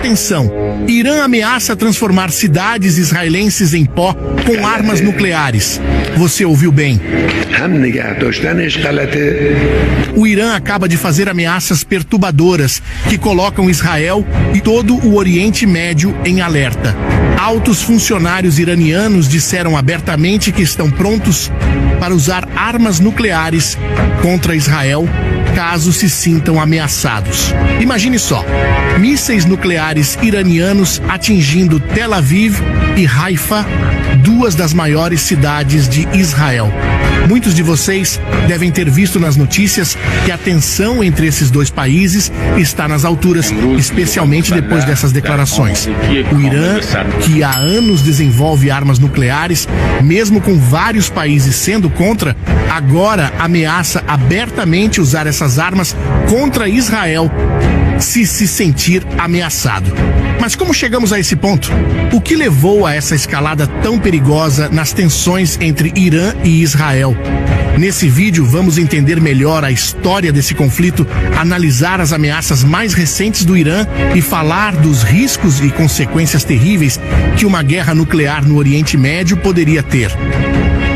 Atenção! Irã ameaça transformar cidades israelenses em pó com armas nucleares. Você ouviu bem. O Irã acaba de fazer ameaças perturbadoras que colocam Israel e todo o Oriente Médio em alerta. Altos funcionários iranianos disseram abertamente que estão prontos para usar armas nucleares contra Israel caso se sintam ameaçados. Imagine só, mísseis nucleares iranianos atingindo Tel Aviv e Haifa, duas das maiores cidades de Israel. Muitos de vocês devem ter visto nas notícias que a tensão entre esses dois países está nas alturas, especialmente depois dessas declarações. O Irã, que há anos desenvolve armas nucleares, mesmo com vários países sendo contra, agora ameaça abertamente usar essas armas contra Israel se sentir ameaçado. Mas como chegamos a esse ponto? O que levou a essa escalada tão perigosa nas tensões entre Irã e Israel? Nesse vídeo vamos entender melhor a história desse conflito, analisar as ameaças mais recentes do Irã e falar dos riscos e consequências terríveis que uma guerra nuclear no Oriente Médio poderia ter.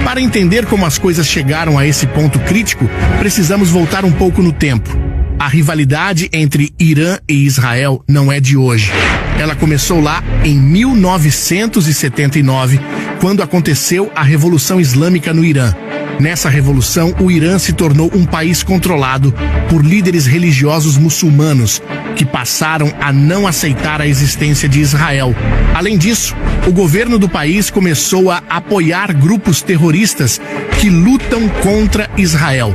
Para entender como as coisas chegaram a esse ponto crítico, precisamos voltar um pouco no tempo. A rivalidade entre Irã e Israel não é de hoje. Ela começou lá em 1979, quando aconteceu a Revolução Islâmica no Irã. Nessa revolução, o Irã se tornou um país controlado por líderes religiosos muçulmanos, que passaram a não aceitar a existência de Israel. Além disso, o governo do país começou a apoiar grupos terroristas que lutam contra Israel.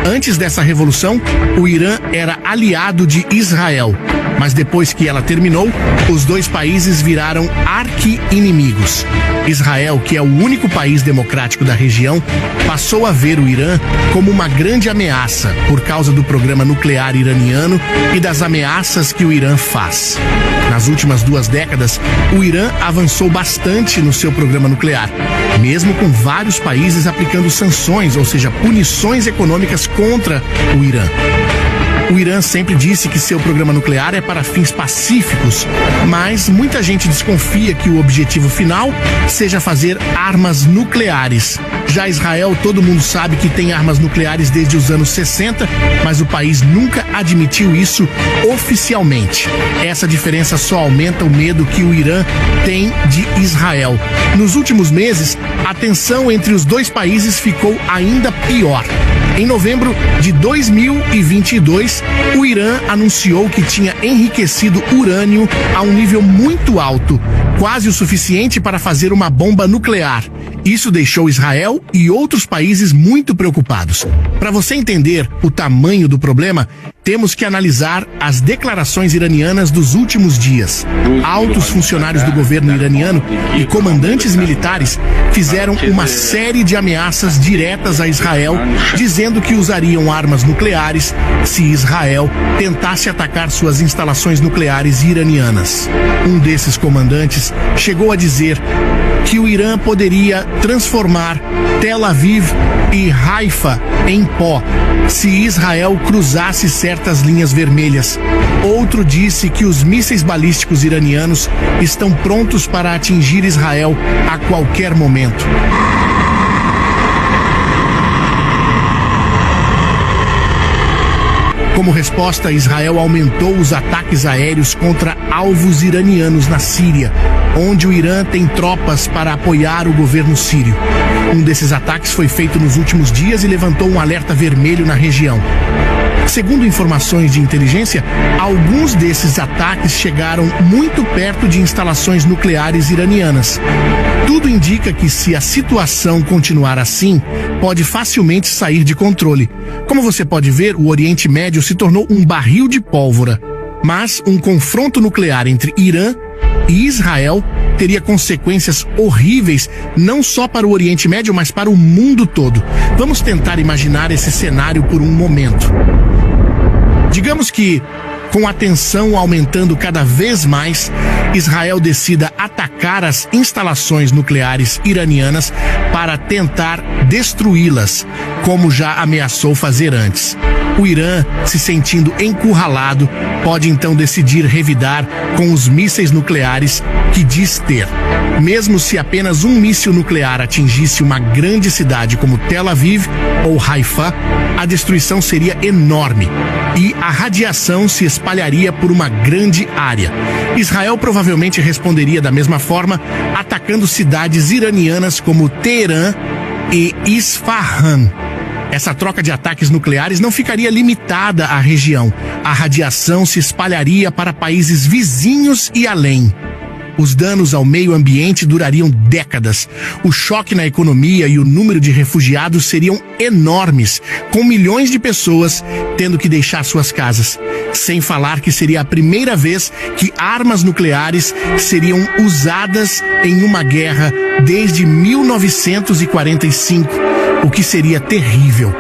Antes dessa revolução, o Irã era aliado de Israel, mas depois que ela terminou, os dois países viraram arqui-inimigos. Israel, que é o único país democrático da região, passou a ver o Irã como uma grande ameaça por causa do programa nuclear iraniano e das ameaças que o Irã faz. Nas últimas 2 décadas, o Irã avançou bastante no seu programa nuclear, mesmo com vários países aplicando sanções, ou seja, punições econômicas contra o Irã. O Irã sempre disse que seu programa nuclear é para fins pacíficos, mas muita gente desconfia que o objetivo final seja fazer armas nucleares. Já Israel, todo mundo sabe que tem armas nucleares desde os anos 60, mas o país nunca admitiu isso oficialmente. Essa diferença só aumenta o medo que o Irã tem de Israel. Nos últimos meses, a tensão entre os dois países ficou ainda pior. Em novembro de 2022, o Irã anunciou que tinha enriquecido urânio a um nível muito alto, quase o suficiente para fazer uma bomba nuclear. Isso deixou Israel e outros países muito preocupados. Para você entender o tamanho do problema, temos que analisar as declarações iranianas dos últimos dias. Altos funcionários do governo iraniano e comandantes militares fizeram uma série de ameaças diretas a Israel, dizendo que usariam armas nucleares se Israel tentasse atacar suas instalações nucleares iranianas. Um desses comandantes chegou a dizer que o Irã poderia transformar Tel Aviv e Haifa em pó se Israel cruzasse certas linhas vermelhas. Outro disse que os mísseis balísticos iranianos estão prontos para atingir Israel a qualquer momento. Como resposta, Israel aumentou os ataques aéreos contra alvos iranianos na Síria, onde o Irã tem tropas para apoiar o governo sírio. Um desses ataques foi feito nos últimos dias e levantou um alerta vermelho na região. Segundo informações de inteligência, alguns desses ataques chegaram muito perto de instalações nucleares iranianas. Tudo indica que, se a situação continuar assim, pode facilmente sair de controle. Como você pode ver, o Oriente Médio se tornou um barril de pólvora. Mas um confronto nuclear entre Irã e Israel teria consequências horríveis, não só para o Oriente Médio, mas para o mundo todo. Vamos tentar imaginar esse cenário por um momento. Digamos que, com a tensão aumentando cada vez mais, Israel decida atacar as instalações nucleares iranianas para tentar destruí-las, como já ameaçou fazer antes. O Irã, se sentindo encurralado, pode então decidir revidar com os mísseis nucleares que diz ter. Mesmo se apenas um míssil nuclear atingisse uma grande cidade como Tel Aviv ou Haifa, a destruição seria enorme e a radiação se espalharia por uma grande área. Israel provavelmente responderia da mesma forma, atacando cidades iranianas como Teherã e Isfahan. Essa troca de ataques nucleares não ficaria limitada à região. A radiação se espalharia para países vizinhos e além. Os danos ao meio ambiente durariam décadas. O choque na economia e o número de refugiados seriam enormes, com milhões de pessoas tendo que deixar suas casas. Sem falar que seria a primeira vez que armas nucleares seriam usadas em uma guerra desde 1945, o que seria terrível.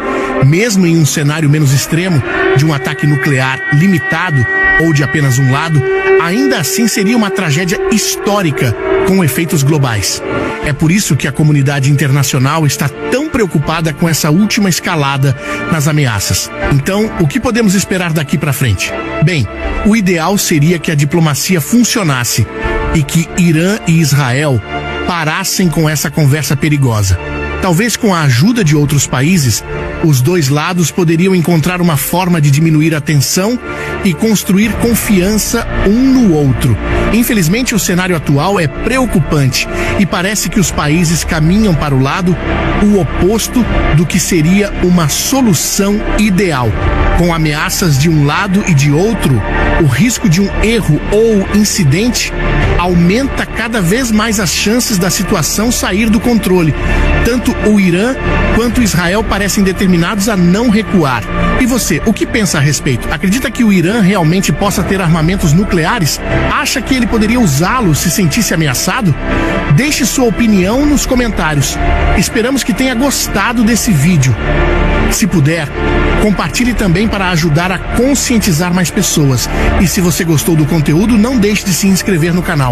Mesmo em um cenário menos extremo, de um ataque nuclear limitado ou de apenas um lado, ainda assim seria uma tragédia histórica com efeitos globais. É por isso que a comunidade internacional está tão preocupada com essa última escalada nas ameaças. Então, o que podemos esperar daqui para frente? Bem, o ideal seria que a diplomacia funcionasse e que Irã e Israel parassem com essa conversa perigosa. Talvez com a ajuda de outros países, os dois lados poderiam encontrar uma forma de diminuir a tensão e construir confiança um no outro. Infelizmente, o cenário atual é preocupante e parece que os países caminham para o lado oposto do que seria uma solução ideal. Com ameaças de um lado e de outro, o risco de um erro ou incidente aumenta cada vez mais as chances da situação sair do controle. Tanto o Irã quanto Israel parecem determinados a não recuar. E você, o que pensa a respeito? Acredita que o Irã realmente possa ter armamentos nucleares? Acha que ele poderia usá-los se sentisse ameaçado? Deixe sua opinião nos comentários. Esperamos que tenha gostado desse vídeo. Se puder, compartilhe também para ajudar a conscientizar mais pessoas. E se você gostou do conteúdo, não deixe de se inscrever no canal.